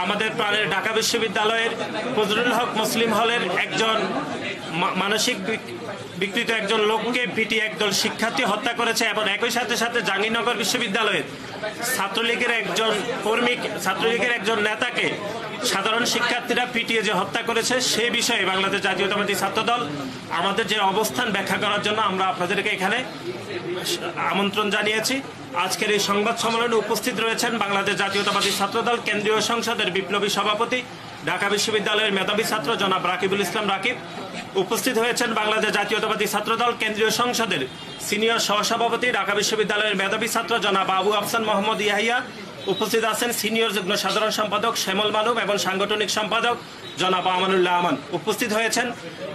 আমাদের প্রাণের ঢাকা বিশ্ববিদ্যালয়ের ফজলুল হক মুসলিম হলের একজন মানসিক বিকৃত একজন লোককে পিটিয়ে একদল শিক্ষার্থী হত্যা করেছে এবং একই সাথে সাথে জাহাঙ্গীরনগর বিশ্ববিদ্যালয়ের ছাত্রলীগের একজন নেতাকে সাধারণ শিক্ষার্থীরা পিটিয়ে যে হত্যা করেছে সে বিষয়ে বাংলাদেশ জাতীয়তাবাদী ছাত্রদল আমাদের যে অবস্থান ব্যাখ্যা করার জন্য আমরা আপনাদেরকে এখানে আমন্ত্রণ জানিয়েছি। আজকের এই সংবাদ সম্মেলনে উপস্থিত রয়েছেন বাংলাদেশ জাতীয়তাবাদী ছাত্রদল কেন্দ্রীয় সংসদের বিপ্লবী সভাপতি ঢাকা বিশ্ববিদ্যালয়ের মেধাবী ছাত্র জনাব রাকিবুল ইসলাম রাকিব। উপস্থিত হয়েছেন বাংলাদেশ জাতীয়তাবাদী ছাত্রদল কেন্দ্রীয় সংসদের সিনিয়র সহসভাপতি ঢাকা বিশ্ববিদ্যালয়ের মেধাবী ছাত্র জনাব আবু আফসান মোহাম্মদ ইয়াহিয়া। উপস্থিত আছেন সিনিয়র যুগ্ম সাধারণ সম্পাদক শ্যামল মানব এবং সাংগঠনিক সম্পাদক জনাব আমানুল্লাহ আমান। উপস্থিত হয়েছেন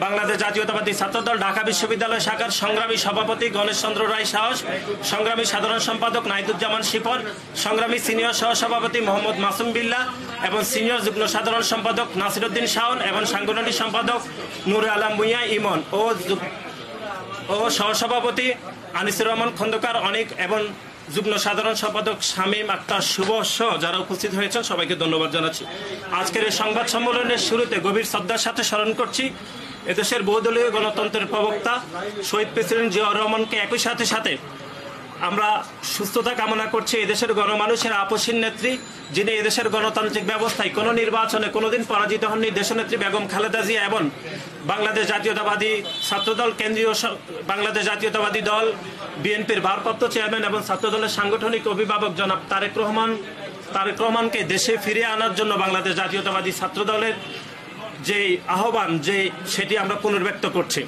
বাংলাদেশ জাতীয়তাবাদী ছাত্রদল ঢাকা বিশ্ববিদ্যালয় শাখার সংগ্রামী সভাপতি গণেশ চন্দ্র রায় সাহস, সংগ্রামী সাধারণ সম্পাদক নাহিদুজ্জামান শিপন, সংগ্রামী সিনিয়র সহসভাপতি মোহাম্মদ মাসুম বিল্লাহ এবং সিনিয়র যুগ্ম সাধারণ সম্পাদক নাসিরউদ্দিন শাওন এবং সাংগঠনিক সম্পাদক নূর আলম ভূঁইয়া ইমন ও সহসভাপতি আনিসুর রহমান খন্দকার অনেক এবং যুগ্ম সাধারণ সম্পাদক শামীম আক্তার শুভ সহ যারা উপস্থিত হয়েছেন সবাইকে ধন্যবাদ জানাচ্ছি। আজকের এই সংবাদ সম্মেলনের শুরুতে গভীর শ্রদ্ধার সাথে স্মরণ করছি এদেশের বহুদলীয় গণতন্ত্রের প্রবক্তা শহীদ প্রেসিডেন্ট জিয়াউর রহমানকে। একই সাথে সাথে আমরা সুস্থতা কামনা করছি এদেশের গণমানুষের আপসীন নেত্রী, যিনি এদেশের গণতান্ত্রিক ব্যবস্থায় কোনো নির্বাচনে কোনোদিন পরাজিত হননি, দেশনেত্রী বেগম খালেদা জিয়া এবং বাংলাদেশ জাতীয়তাবাদী ছাত্রদল বাংলাদেশ জাতীয়তাবাদী দল বিএনপির ভারপ্রাপ্ত চেয়ারম্যান এবং ছাত্রদলের সাংগঠনিক অভিভাবক জনাব তারেক রহমানকে দেশে ফিরিয়ে আনার জন্য বাংলাদেশ জাতীয়তাবাদী ছাত্রদলের যে আহ্বান সেটি আমরা পুনর্ব্যক্ত করছি।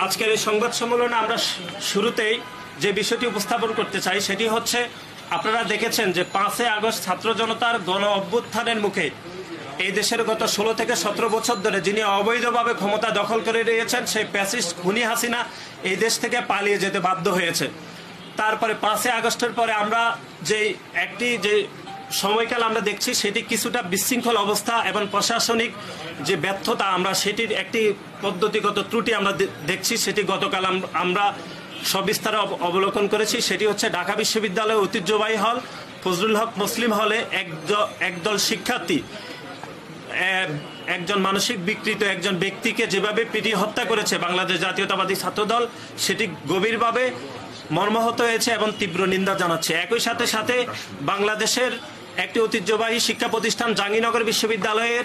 আজকের এই সংবাদ সম্মেলনে আমরা শুরুতেই যে বিষয়টি উপস্থাপন করতে চাই সেটি হচ্ছে, আপনারা দেখেছেন যে 5 আগস্ট ছাত্র জনতার গণ অভ্যুত্থানের মুখে এই দেশের গত 16 থেকে 17 বছর ধরে যিনি অবৈধভাবে ক্ষমতা দখল করে রয়েছেন সেই ফ্যাসিস্ট খুনি হাসিনা এই দেশ থেকে পালিয়ে যেতে বাধ্য হয়েছে। তারপরে 5 আগস্টের পরে আমরা যে সময়কাল আমরা দেখছি সেটি কিছুটা বিশৃঙ্খল অবস্থা এবং প্রশাসনিক যে ব্যর্থতা আমরা সেটির একটি পদ্ধতিগত ত্রুটি আমরা দেখছি। সেটি গতকাল আমরা সবিস্তারে অবলোকন করেছি। সেটি হচ্ছে ঢাকা বিশ্ববিদ্যালয়ের ঐতিহ্যবাহী হল ফজলুল হক মুসলিম হলে একদল শিক্ষার্থী একজন মানসিক বিকৃত একজন ব্যক্তিকে যেভাবে পিটিয়ে হত্যা করেছে বাংলাদেশ জাতীয়তাবাদী ছাত্রদল সেটি গভীরভাবে মর্মাহত হয়েছে এবং তীব্র নিন্দা জানাচ্ছে। একই সাথে সাথে বাংলাদেশের একটি ঐতিহ্যবাহী শিক্ষা প্রতিষ্ঠান জাহাঙ্গীরনগর বিশ্ববিদ্যালয়ের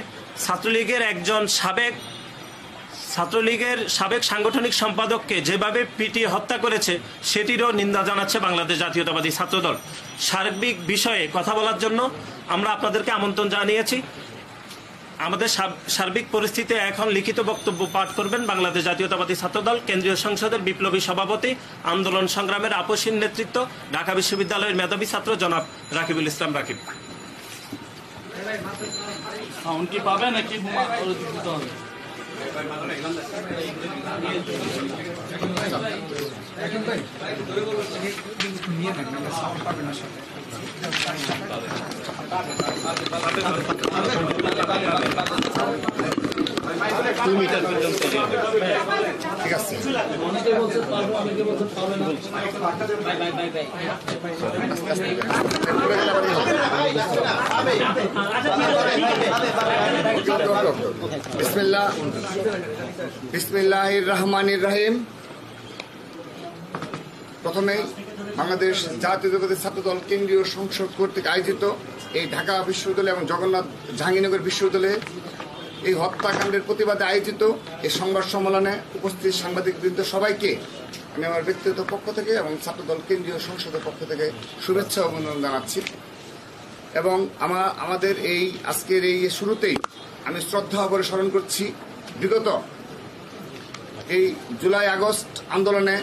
ছাত্রলীগের সাবেক সাংগঠনিক সম্পাদককে যেভাবে পিটিয়ে হত্যা করেছে সেটিরও নিন্দা জানাচ্ছে বাংলাদেশ জাতীয়তাবাদী ছাত্রদল। সার্বিক বিষয়ে কথা বলার জন্য আমরা আপনাদেরকে আমন্ত্রণ জানিয়েছি। আমাদের সার্বিক পরিস্থিতি এখন লিখিত বক্তব্য পাঠ করবেন বাংলাদেশ জাতীয়তাবাদী ছাত্রদল কেন্দ্রীয় সংসদের বিপ্লবী সভাপতি, আন্দোলন সংগ্রামের আপসীন নেতৃত্ব, ঢাকা বিশ্ববিদ্যালয়ের মেধাবী ছাত্র জনাব রাকিবুল ইসলাম রাকিব। পাবে নাকি ঠিক আছে। বিসমিল্লাহির রহমানির রহিম। প্রথমেই বাংলাদেশ জাতীয়তাবাদী ছাত্রদল কেন্দ্রীয় সংসদ কর্তৃক আয়োজিত এই ঢাকা বিশ্ববিদ্যালয় এবং জাহাঙ্গীরনগর বিশ্ববিদ্যালয়ে এই হত্যাকাণ্ডের প্রতিবাদে আয়োজিত এই সংবাদ সম্মেলনে উপস্থিত সাংবাদিকবৃন্দ সবাইকে আমি আমার ব্যক্তিগত পক্ষ থেকে এবং ছাত্রদল কেন্দ্রীয় সংসদের পক্ষ থেকে শুভেচ্ছা ও অভিনন্দন জানাচ্ছি। এবং আমাদের এই আজকের এই শুরুতেই আমি শ্রদ্ধা ভরে স্মরণ করছি বিগত এই জুলাই আগস্ট আন্দোলনে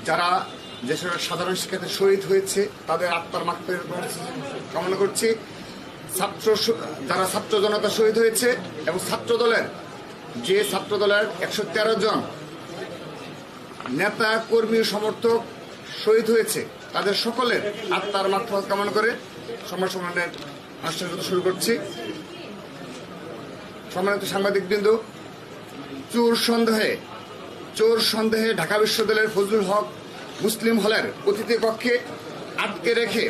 যারা দেশের সাধারণ শিক্ষার্থী শহীদ হয়েছে তাদের আত্মার মাগফিরাত কামনা করছি। যারা ছাত্র জনতা শহীদ হয়েছে এবং ছাত্রদলের 113 জন নেতা কর্মী সমর্থক শহীদ হয়েছে তাদের সকলের আত্মার মাগফিরাত কামনা করে সংবাদ সম্মেলনের অনুষ্ঠান শুরু করছি। সম্মানিত সাংবাদিকবৃন্দ, চোর সন্দেহে ঢাকা বিশ্ববিদ্যালয়ের ফজলুল হক মুসলিম হলের অতিথি কক্ষে আটকে রেখে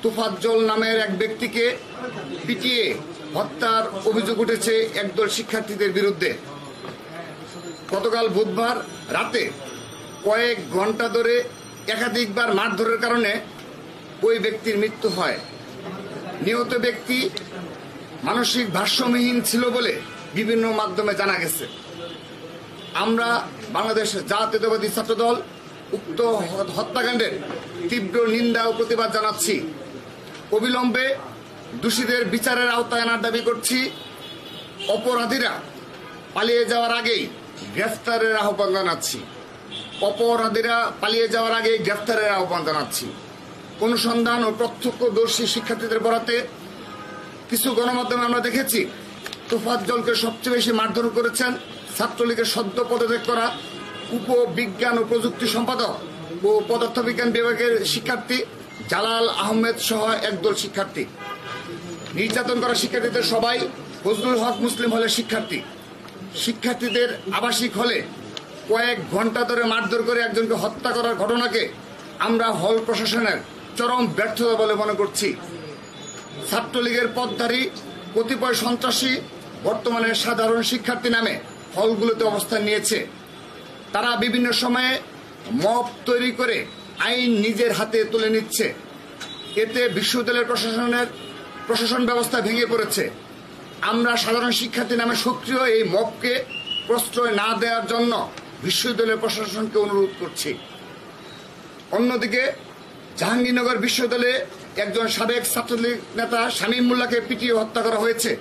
তোফাজ্জল নামের এক ব্যক্তিকে পিটিয়ে হত্যার অভিযোগ উঠেছে একদল শিক্ষার্থীদের বিরুদ্ধে। গতকাল বুধবার রাতে কয়েক ঘন্টা ধরে একাধিকবার মারধরের কারণে ওই ব্যক্তির মৃত্যু হয়। নিহত ব্যক্তি মানসিক ভারসাম্যহীন ছিল বলে বিভিন্ন মাধ্যমে জানা গেছে। আমরা বাংলাদেশ জাতীয়তাবাদী ছাত্রদল উক্ত হত্যাকাণ্ডের তীব্র নিন্দা ও প্রতিবাদ জানাচ্ছি। অবিলম্বে দোষীদের বিচারের আওতায় আনার দাবি করছি। অপরাধীরা পালিয়ে যাওয়ার আগেই গ্রেফতারের আহ্বান জানাচ্ছি। অনুসন্ধান ও প্রত্যক্ষদর্শী শিক্ষার্থীদের বরাতে কিছু গণমাধ্যমে আমরা দেখেছি তোফাজ্জলকে সবচেয়ে বেশি মারধর করেছেন ছাত্রলীগের সদ্য পদত্যাগ করা উপবিজ্ঞান ও প্রযুক্তি সম্পাদক ও পদার্থবিজ্ঞান বিভাগের শিক্ষার্থী জালাল আহমেদ সহ একদল শিক্ষার্থী। নির্যাতন করা শিক্ষার্থীদের সবাই ফজলুল হক মুসলিম হলের শিক্ষার্থী। শিক্ষার্থীদের আবাসিক হলে কয়েক ঘন্টা ধরে মারধর করে একজনকে হত্যা করার ঘটনাকে আমরা হল প্রশাসনের চরম ব্যর্থতা বলে মনে করছি। ছাত্রলীগের পথধারী কতিপয় সন্ত্রাসী বর্তমানে সাধারণ শিক্ষার্থী নামে হলগুলোতে অবস্থান নিয়েছে। তারা বিভিন্ন সময়ে মব তৈরি করে আইন নিজের হাতে তুলে নিচ্ছে। এতে বিশ্ববিদ্যালয়ের প্রশাসন ব্যবস্থা ভেঙে পড়েছে। আমরা সাধারণ শিক্ষার্থী নামে সক্রিয় এই মবকে প্রশ্রয় না দেওয়ার জন্য বিশ্ববিদ্যালয় প্রশাসনকে অনুরোধ করছি। অন্যদিকে জাহাঙ্গীরনগর বিশ্ববিদ্যালয়ে একজন সাবেক ছাত্রলীগ নেতা শামীম মোল্লাকে পিটিয়ে হত্যা করা হয়েছে।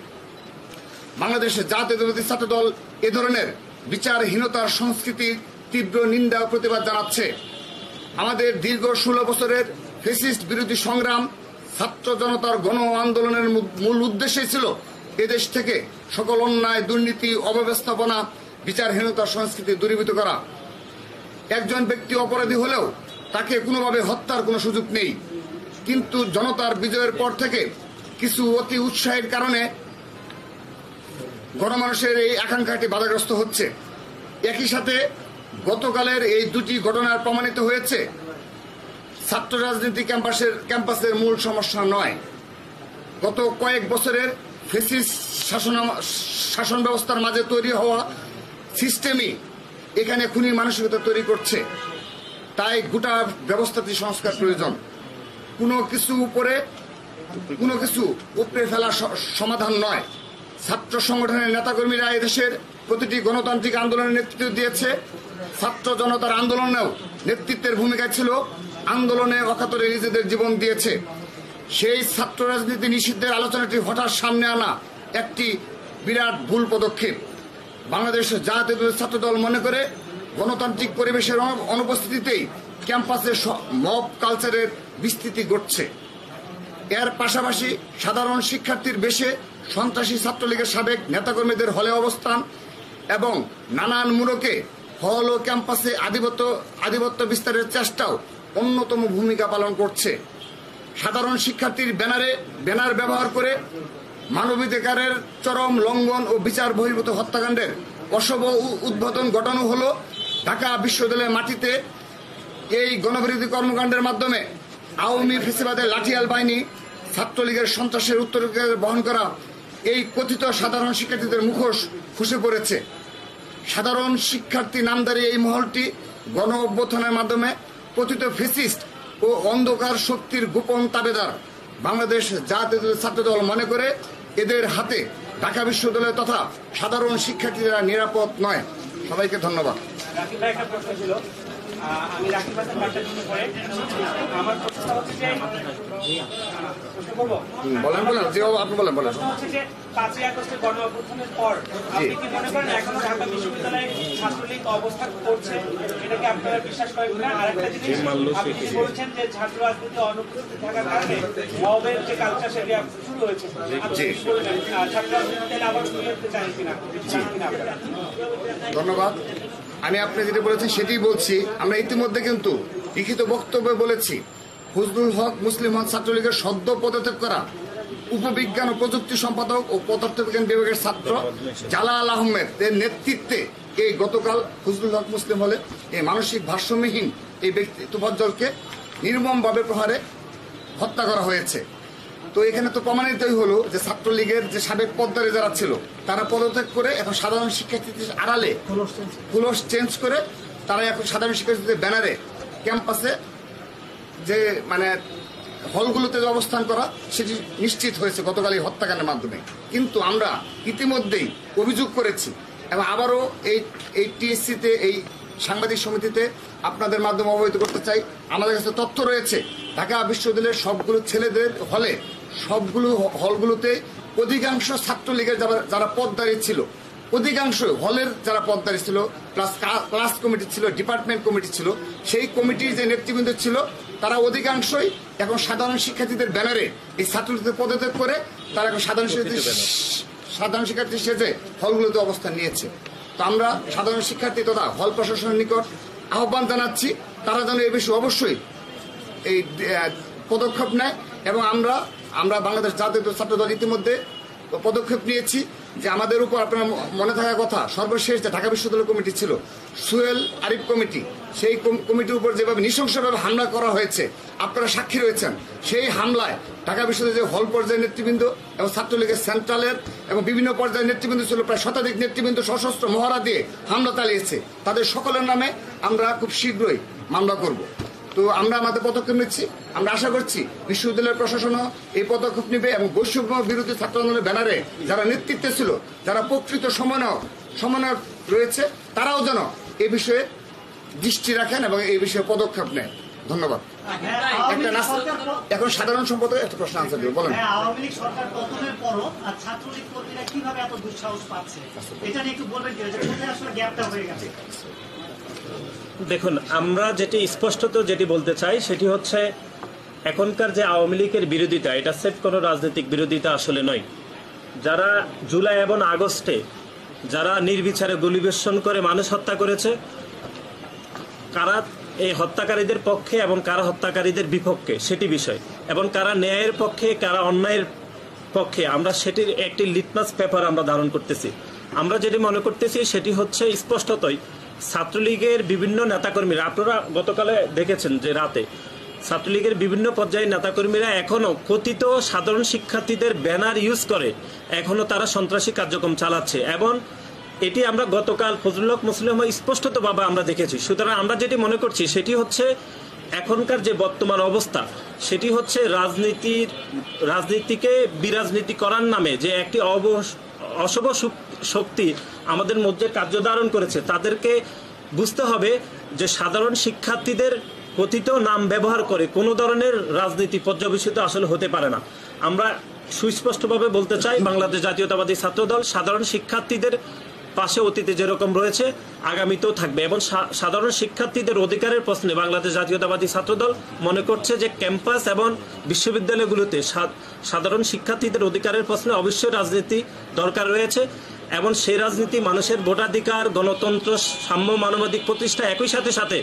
বাংলাদেশের জাতীয়তাবাদী ছাত্রদল এ ধরনের বিচারহীনতার সংস্কৃতির তীব্র নিন্দা ও প্রতিবাদ জানাচ্ছে। আমাদের দীর্ঘ 16 বছরের ফ্যাসিস্ট বিরোধী সংগ্রাম ছাত্র জনতার গণ আন্দোলনের মূল উদ্দেশ্যই ছিল এদেশ থেকে সকল অন্যায়, দুর্নীতি, অব্যবস্থাপনা, বিচারহীনতার সংস্কৃতি দূরীভূত করা। একজন ব্যক্তি অপরাধী হলেও তাকে কোনোভাবে হত্যার কোনো সুযোগ নেই, কিন্তু জনতার বিজয়ের পর থেকে কিছু অতি উৎসাহের কারণে গণমানুষের এই আকাঙ্ক্ষাটি বাধাগ্রস্ত হচ্ছে। একই সাথে গতকালের এই দুটি ঘটনার প্রমাণিত হয়েছে ছাত্র রাজনীতি ক্যাম্পাসের মূল সমস্যা নয়, গত কয়েক বছরের ফ্যাসিস্ট শাসন ব্যবস্থার মাঝে তৈরি হওয়া সিস্টেমই এখানে খুনি মানসিকতা তৈরি করছে। তাই গোটা ব্যবস্থাটি সংস্কার প্রয়োজন। কোনো কিছু উপরে ফেলা সমাধান নয়। ছাত্র সংগঠনের নেতাকর্মীরা এদেশের প্রতিটি গণতান্ত্রিক আন্দোলনের নেতৃত্ব দিয়েছে। ছাত্র জনতার আন্দোলনেও নেতৃত্বের ভূমিকা ছিল, আন্দোলনে অকাতরে নিজেদের জীবন দিয়েছে। সেই ছাত্র রাজনীতি নিষিদ্ধের আলোচনাটি হঠাৎ সামনে আনা একটি বিরাট ভুল পদক্ষেপ। বাংলাদেশ জাতীয়তাবাদী ছাত্রদল মনে করে গণতান্ত্রিক পরিবেশের অনুপস্থিতিতেই ক্যাম্পাসে মব কালচারের বিস্তৃতি ঘটছে। এর পাশাপাশি সাধারণ শিক্ষার্থীর বেশে সন্ত্রাসী ছাত্রলীগের সাবেক নেতাকর্মীদের হলে অবস্থান এবং নানান মোড়কে হল ও ক্যাম্পাসে আধিপত্য বিস্তারের চেষ্টাও অন্যতম ভূমিকা পালন করছে। সাধারণ শিক্ষার্থীর ব্যানার ব্যবহার করে মানবাধিকারের চরম লঙ্ঘন ও বিচার বহির্ভূত হত্যাকাণ্ডের অশুভ উদ্বোধন ঘটানো হলো। ঢাকা বিশ্ববিদ্যালয়ের মাটিতে এই গণবিরোধী কর্মকাণ্ডের মাধ্যমে আওয়ামী ফ্যাসিবাদের লাঠিয়াল বাহিনী ছাত্রলীগের সন্ত্রাসের উত্তরাধিকার বহন করা এই কথিত সাধারণ শিক্ষার্থীদের মুখোশ খসে পড়েছে। সাধারণ শিক্ষার্থী নামধারী এই মহলটি গণ অভ্যুত্থানের মাধ্যমে কথিত ফ্যাসিস্ট ও অন্ধকার শক্তির গোপন তাবেদার। বাংলাদেশ জাতীয় ছাত্রদল মনে করে এদের হাতে ঢাকা বিশ্ববিদ্যালয় তথা সাধারণ শিক্ষার্থীরা নিরাপদ নয়। সবাইকে ধন্যবাদ। আমি রাকিব হাসান বার্তার জন্য পড়ে আমার প্রশ্নটা হচ্ছে যে হচ্ছে যে 5ই আগস্টের গণ অভ্যুত্থানের পর আপনি কি মনে করেন এখনো ঢাকা বিশ্ববিদ্যালয়ে ছাত্রলীগ অবস্থান করছে? এটাকে আপনারা বিশ্বাস করেন কিনা? আরেকটা জিনিস, আপনি বলছেন যে ছাত্র রাজনীতি অনুপস্থিত থাকার কারণে মবের যে কালচার সেটা শুরু হয়েছে, ছাত্র রাজনীতি আবার শুরু করতে চান কিনা? ধন্যবাদ। আমি আপনি যেটা বলেছেন সেটাই বলছি। আমরা ইতিমধ্যে কিন্তু লিখিত বক্তব্যে বলেছি ফজলুল হক মুসলিম হল ছাত্রলীগের সদ্য পদত্যাগ করা উপবিজ্ঞান ও প্রযুক্তি সম্পাদক ও পদার্থবিজ্ঞান বিভাগের ছাত্র জালাল আহমেদ এর নেতৃত্বে এই গতকাল ফজলুল হক মুসলিম হলে এই মানসিক ভারসাম্যহীন এই ব্যক্তি তোফাজ্জলকে নির্মমভাবে প্রহারে হত্যা করা হয়েছে। তো এখানে তো প্রমাণিতই হলো যে ছাত্রলীগের যে সাবেক পদ্মারে যারা ছিল তারা পদত্যাগ করে এখন সাধারণ শিক্ষার্থীদের আড়ালে ক্লোজ চেঞ্জ করে তারা এখন সাধারণ শিক্ষার্থীদের ব্যানারে ক্যাম্পাসে যে মানে হলগুলোতে যে অবস্থান করা সেটি নিশ্চিত হয়েছে গতকাল এই হত্যাকাণ্ডের মাধ্যমে। কিন্তু আমরা ইতিমধ্যেই অভিযোগ করেছি এবং আবারও এই টিএসসিতে এই সাংবাদিক সমিতিতে আপনাদের মাধ্যমে অবহিত করতে চাই, আমাদের কাছে তথ্য রয়েছে ঢাকা বিশ্ববিদ্যালয়ের সবগুলো ছেলেদের হলে সবগুলো হলগুলোতে অধিকাংশ ছাত্রলীগের যারা পদধারী ছিল, অধিকাংশ হলের যারা পদধারী ছিল, প্লাস ক্লাস কমিটি ছিল, ডিপার্টমেন্ট কমিটি ছিল, সেই কমিটির যে নেতৃবৃন্দ ছিল তারা অধিকাংশই এখন সাধারণ শিক্ষার্থীদের ব্যানারে এই ছাত্রলীগদের পদত্যাগ করে তারা এখন সাধারণ শিক্ষার্থী সেজে হলগুলোতে অবস্থান নিয়েছে। তো আমরা সাধারণ শিক্ষার্থী তথা হল প্রশাসনের নিকট আহ্বান জানাচ্ছি তারা যেন এই বিষয়ে অবশ্যই এই পদক্ষেপ নেয় এবং আমরা বাংলাদেশ জাতীয় ছাত্রদল ইতিমধ্যে পদক্ষেপ নিয়েছি যে আমাদের উপর আপনার মনে থাকার কথা সর্বশেষ যে ঢাকা বিশ্ববিদ্যালয় কমিটি ছিল সুহেল আরিফ কমিটি, সেই কমিটির উপর যেভাবে নৃশংসভাবে হামলা করা হয়েছে আপনারা সাক্ষী রয়েছেন। সেই হামলায় ঢাকা বিশ্ববিদ্যালয়ের হল পর্যায়ের নেতৃবৃন্দ এবং ছাত্রলীগের সেন্ট্রালের এবং বিভিন্ন পর্যায়ের নেতৃবৃন্দ ছিল প্রায় শতাধিক নেতৃবৃন্দ সশস্ত্র মহড়া দিয়ে হামলা চালিয়েছে। তাদের সকলের নামে আমরা খুব শীঘ্রই মামলা করব। তো আমরা আমাদের পদক্ষেপ নিচ্ছি, আমরা আশা করছি বিশ্ববিদ্যালয়ের প্রশাসনও এই পদক্ষেপ নেবে এবং বৈষম্য বিরোধী ছাত্র আন্দোলনের ব্যানারে যারা নেতৃত্বে ছিল, যারা প্রকৃত সমন্বয়ক রয়েছে, তারাও যেন এই বিষয়ে দৃষ্টি রাখেন এবং এই বিষয়ে পদক্ষেপ নেন। ধন্যবাদ। এখন সাধারণ সম্পাদক একটা প্রশ্ন আনসার দেব, বলেন। আওয়ামী লীগ সরকার পতনের পরও ছাত্রলীগ কর্মীরা কিভাবে এত দুঃসাহস পাচ্ছে এটা নিয়ে একটু বলবেন কি, কোথায় আসলে গ্যাপটা হয়ে গেছে? দেখুন, আমরা যেটি বলতে চাই সেটি হচ্ছে এখনকার যে আওয়ামী লীগের বিরোধিতা, এটা সেফ কোনো রাজনৈতিক বিরোধিতা আসলে নয়। যারা জুলাই এবং আগস্টে যারা নির্বিচারে গুলিবর্ষণ করে মানুষ হত্যা করেছে, কারা এই হত্যাকারীদের পক্ষে এবং কারা হত্যাকারীদের বিপক্ষে সেটি বিষয়, এবং কারা ন্যায়ের পক্ষে কারা অন্যায়ের পক্ষে, আমরা সেটির একটি লিটমাস পেপার আমরা ধারণ করতেছি। আমরা যেটি মনে করতেছি সেটি হচ্ছে স্পষ্টতই ছাত্রলীগের বিভিন্ন নেতাকর্মীরা, আপনারা গতকালে দেখেছেন যে রাতে ছাত্রলীগের বিভিন্ন পর্যায়ের নেতাকর্মীরা এখনো কথিত সাধারণ শিক্ষার্থীদের ব্যানার ইউজ করে এখনো তারা সন্ত্রাসী কার্যক্রম চালাচ্ছে, এবং এটি আমরা গতকাল ফজলুল হক মুসলিম স্পষ্টতভাবে আমরা দেখেছি। সুতরাং আমরা যেটি মনে করছি সেটি হচ্ছে এখনকার যে বর্তমান অবস্থা সেটি হচ্ছে রাজনীতিকে বিরাজনীতি করার নামে যে একটি অশুভ শক্তি আমাদের মধ্যে কার্যধারণ করেছে, তাদেরকে বুঝতে হবে যে সাধারণ শিক্ষার্থীদের কথিত নাম ব্যবহার করে কোনো ধরনের রাজনীতি পর্যবেসিত আসলে হতে পারে না। আমরা সুস্পষ্টভাবে বলতে চাই, বাংলাদেশ জাতীয়তাবাদী ছাত্রদল সাধারণ শিক্ষার্থীদের পাশে অতীতে যেরকম রয়েছে আগামীতেও থাকবে, এবং সাধারণ শিক্ষার্থীদের অধিকারের প্রশ্নে বাংলাদেশ জাতীয়তাবাদী ছাত্রদল মনে করছে যে ক্যাম্পাস এবং বিশ্ববিদ্যালয়গুলোতে সাধারণ শিক্ষার্থীদের অধিকারের প্রশ্নে অবশ্যই রাজনীতি দরকার রয়েছে, এবং সেই রাজনীতি মানুষের ভোটাধিকার, গণতন্ত্র, সাম্য, মানবাধিক প্রতিষ্ঠা, একই সাথে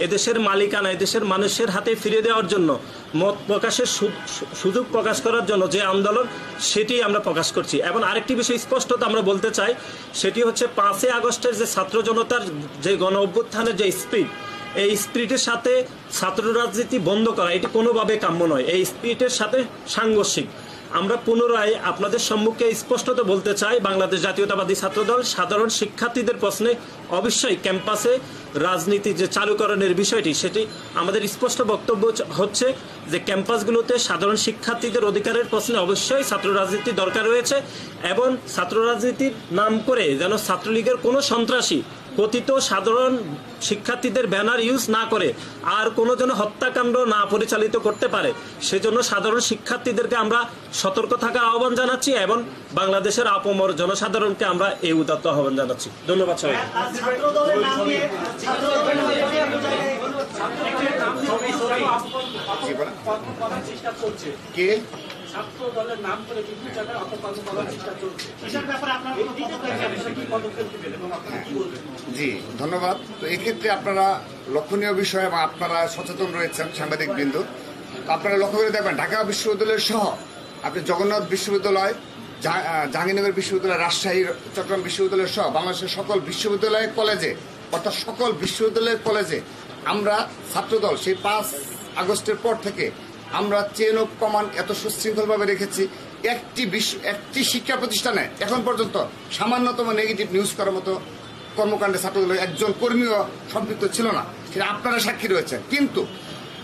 এদেশের মালিকানা এদেশের মানুষের হাতে ফিরে দেওয়ার জন্য মত প্রকাশের সুযোগ প্রকাশ করার জন্য যে আন্দোলন সেটি আমরা প্রকাশ করছি। এবং আরেকটি বিষয় স্পষ্টত আমরা বলতে চাই সেটি হচ্ছে 5 আগস্টের যে ছাত্র জনতার যে গণ অভ্যুত্থানের যে স্পিরিট, এই স্পিরিটের সাথে ছাত্র রাজনীতি বন্ধ করা এটি কোনোভাবে কাম্য নয়। এই স্পিরিটের সাথে সাংঘর্ষিক। আমরা পুনরায় আপনাদের সম্মুখে স্পষ্টত বলতে চাই, বাংলাদেশ জাতীয়তাবাদী ছাত্রদল সাধারণ শিক্ষার্থীদের প্রশ্নে অবশ্যই ক্যাম্পাসে রাজনীতি যে চালুকরণের বিষয়টি সেটি আমাদের স্পষ্ট বক্তব্য হচ্ছে যে ক্যাম্পাসগুলোতে সাধারণ শিক্ষার্থীদের অধিকারের প্রশ্নে অবশ্যই ছাত্র রাজনীতি দরকার রয়েছে, এবং ছাত্র রাজনীতির নাম করে যেন ছাত্রলীগের কোনো সন্ত্রাসী কথিত সাধারণ শিক্ষার্থীদের ব্যানার ইউজ না করে আর কোনো যেন হত্যাকাণ্ড না পরিচালিত করতে পারে, সেজন্য সাধারণ শিক্ষার্থীদেরকে আমরা সতর্ক থাকার আহ্বান জানাচ্ছি, এবং বাংলাদেশের আপামর জনসাধারণকে আমরা এই উদাত্ত আহ্বান জানাচ্ছি। ধন্যবাদ সবাই। ছাত্র দলের নাম করে বিভিন্ন জায়গায় অপকর্ম করার চেষ্টা চলছে। জি ধন্যবাদ। তো এক্ষেত্রে আপনারা লক্ষণীয় বিষয় এবং আপনারা সচেতন রয়েছেন সাংবাদিক বৃন্দ, আপনারা লক্ষ্য করে দেখবেন ঢাকা বিশ্ববিদ্যালয় সহ আপনি জগন্নাথ বিশ্ববিদ্যালয়, জাহাঙ্গীরনগর বিশ্ববিদ্যালয়, রাজশাহী, চট্টগ্রাম বিশ্ববিদ্যালয় সহ বাংলাদেশের সকল বিশ্ববিদ্যালয় কলেজে, অর্থাৎ সকল বিশ্ববিদ্যালয়ের কলেজে আমরা ছাত্রদল সেই 5 আগস্টের পর থেকে আমরা চেন অফ কমান্ড এত সুশৃঙ্খলভাবে রেখেছি, একটি শিক্ষা প্রতিষ্ঠানে এখন পর্যন্ত সামান্যতম নেগেটিভ নিউজ করার মতো কর্মকাণ্ডে ছাত্রদলের একজন কর্মীও সম্পৃক্ত ছিল না, সেটা আপনারা সাক্ষী রয়েছেন। কিন্তু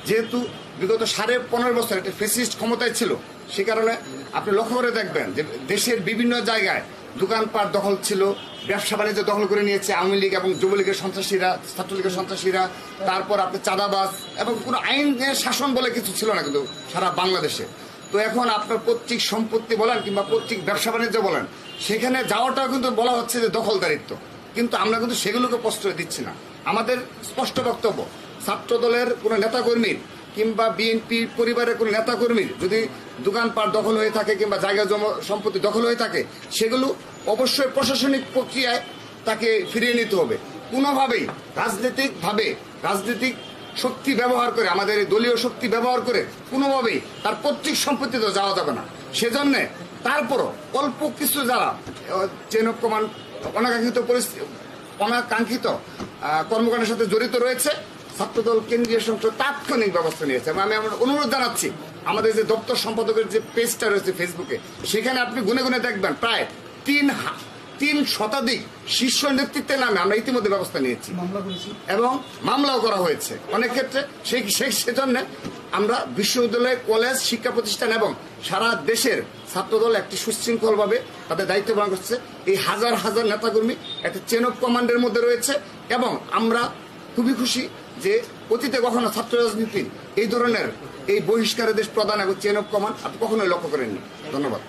যেহেতু বিগত 15.5 বছর একটা ফেসিস্ট ক্ষমতায় ছিল, সে কারণে আপনি লক্ষ্য করে দেখবেন যে দেশের বিভিন্ন জায়গায় দোকানপাট দখল ছিল, ব্যবসা বাণিজ্য দখল করে নিয়েছে আওয়ামী লীগ এবং যুবলীগের সন্ত্রাসীরা, ছাত্রলীগের সন্ত্রাসীরা। তারপর আপনি চাঁদাবাজ এবং কোনো আইনের শাসন বলে কিছু ছিল না কিন্তু সারা বাংলাদেশে। তো এখন আপনার পৈতৃক সম্পত্তি বলেন কিংবা পৈতৃক ব্যবসা বাণিজ্য বলেন, সেখানে যাওয়াটাও কিন্তু বলা হচ্ছে যে দখলদারিত্ব, কিন্তু আমরা কিন্তু সেগুলোকে প্রশ্রয় দিচ্ছি না। আমাদের স্পষ্ট বক্তব্য, ছাত্রদলের কোনো নেতাকর্মীর কিংবা বিএনপি পরিবারের কোনো নেতাকর্মীর যদি দোকানপাট দখল হয়ে থাকে কিংবা জায়গা সম্পত্তি দখল হয়ে থাকে, সেগুলো অবশ্যই প্রশাসনিক প্রক্রিয়ায় তাকে ফিরিয়ে নিতে হবে। কোনোভাবেই রাজনৈতিক শক্তি ব্যবহার করে, আমাদের দলীয় শক্তি ব্যবহার করে কোনোভাবেই তার পৈতৃক সম্পত্তিতে যাওয়া যাবে না। সেজন্য তারপরও অল্প কিছু যারা চেন অফ কমান্ড অনাকাঙ্ক্ষিত কর্মকাণ্ডের সাথে জড়িত রয়েছে, ছাত্রদল কেন্দ্রীয় সংসদ তাৎক্ষণিক ব্যবস্থা নিয়েছে। আমি অনুরোধ জানাচ্ছি, আমাদের যে দপ্তর সম্পাদকের যে পেজটা রয়েছে ফেসবুকে, সেখানে আপনি গুনে গুনে দেখবেন প্রায় 3 শতাধিক শীর্ষ নেতৃত্বের নামে আমরা ইতিমধ্যে ব্যবস্থা নিয়েছি এবং মামলাও করা হয়েছে অনেক ক্ষেত্রে। সেজন্য আমরা বিশ্ববিদ্যালয়, কলেজ, শিক্ষা প্রতিষ্ঠান এবং সারা দেশের ছাত্রদল একটি সুশৃঙ্খলভাবে তাদের দায়িত্ব পালন করছে। এই হাজার হাজার নেতাকর্মী একটা চেন অফ কমান্ডের মধ্যে রয়েছে এবং আমরা খুবই খুশি যে অতীতে কখনো ছাত্র রাজনীতি এই ধরনের এই বহিষ্কারের দেশ প্রদান এবং চেন অফ কমান্ড আপনি কখনোই লক্ষ্য করেননি। ধন্যবাদ।